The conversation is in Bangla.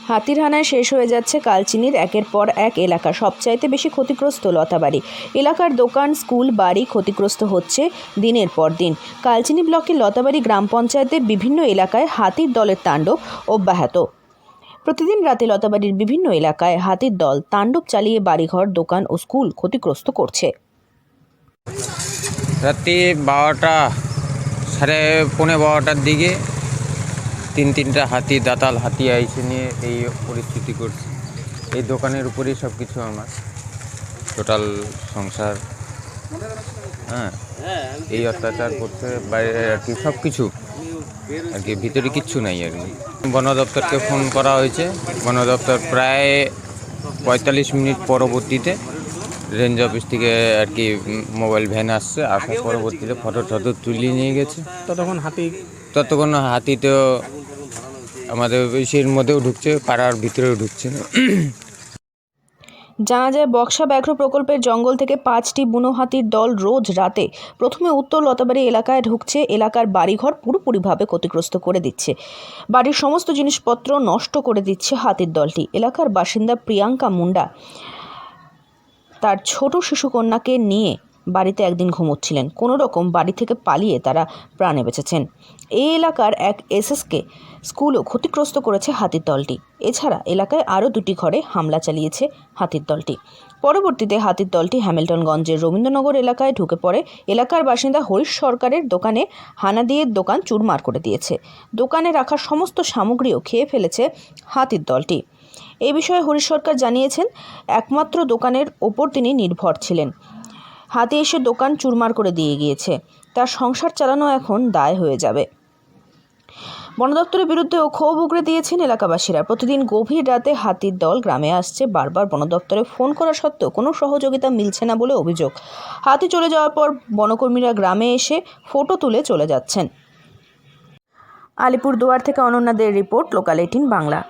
হাতির হানায় শেষ হয়ে যাচ্ছে কালচিনির একের পর এক এলাকা। সবচাইতে বেশি ক্ষতিগ্রস্ত লতাবাড়ি এলাকার দোকান, স্কুল, বাড়ি ক্ষতিগ্রস্ত হচ্ছে দিনের পর দিন। কালচিনি ব্লকের লতাবাড়ি গ্রাম পঞ্চায়েতের বিভিন্ন এলাকায় হাতির দলের তাণ্ডব অব্যাহত। প্রতিদিন রাতে লতাবাড়ির বিভিন্ন এলাকায় হাতির দল তাণ্ডব চালিয়ে বাড়িঘর, দোকান ও স্কুল ক্ষতিগ্রস্ত করছে। রাত্রি 12টা, 12:45টার দিকে তিনটা হাতি, দাঁতাল হাতি আইসে নিয়ে এই পরিস্থিতি করছে। এই দোকানের উপরেই সব কিছু আমার টোটাল সংসার, এই অত্যাচার করছে বাইরে আর কি, সব কিছু আর কি, ভিতরে কিচ্ছু নাই আর কি। বন দপ্তরকে ফোন করা হয়েছে। বন দপ্তর প্রায় 45 মিনিট পরবর্তীতে রেঞ্জ অফিস থেকে আর কি মোবাইল ভ্যান আসছে, আসার পরবর্তীতে ফটো তুলিয়ে নিয়ে গেছে। ততক্ষণ হাতি তো আমাদের ইসের মধ্যেও ঢুকছে, পাড়ার ভিতরেও ঢুকছে। জানা যায়, বক্সা ব্যাঘ্র প্রকল্পের জঙ্গল থেকে 5টি বুনো হাতির দল রোজ রাতে প্রথমে উত্তর লতাবাড়ি এলাকায় ঢুকছে। এলাকার বাড়িঘর পুরোপুরিভাবে ক্ষতিগ্রস্ত করে দিচ্ছে, বাড়ির সমস্ত জিনিসপত্র নষ্ট করে দিচ্ছে হাতির দলটি। এলাকার বাসিন্দা প্রিয়াঙ্কা মুন্ডা তার ছোট শিশুকন্যাকে নিয়ে বাড়িতে একদিন ঘুমোচ্ছিলেন। কোনো রকম বাড়ি থেকে পালিয়ে তারা প্রাণে বেঁচেছেন। এই এলাকার এক এসএসকে স্কুলও ক্ষতিগ্রস্ত করেছে হাতির দলটি। এছাড়া এলাকায় আরও 2টি ঘরে হামলা চালিয়েছে হাতির দলটি। পরবর্তীতে হাতির দলটি হ্যামিল্টনগঞ্জের রবীন্দ্রনগর এলাকায় ঢুকে পড়ে। এলাকার বাসিন্দা হরিশ সরকারের দোকানে হানা দিয়ে দোকান চুরমার করে দিয়েছে। দোকানে রাখা সমস্ত সামগ্রীও খেয়ে ফেলেছে হাতির দলটি। এই বিষয়ে হরিশ সরকার জানিয়েছেন, একমাত্র দোকানের ওপর তিনি নির্ভর ছিলেন। হাতি এসে দোকান চুরমার করে দিয়ে গিয়েছে, তার সংসার চালানো এখন দায় হয়ে যাবে। বন দপ্তরের বিরুদ্ধেও ক্ষোভ উগড়ে দিয়েছেন এলাকাবাসীরা। প্রতিদিন গভীর রাতে হাতির দল গ্রামে আসছে। বারবার বন দপ্তরে ফোন করা সত্ত্বেও কোনো সহযোগিতা মিলছে না বলে অভিযোগ। হাতি চলে যাওয়ার পর বনকর্মীরা গ্রামে এসে ফটো তুলে চলে যাচ্ছেন। আলিপুরদুয়ার থেকে অনন্যা দের রিপোর্ট, লোকাল 18 বাংলা।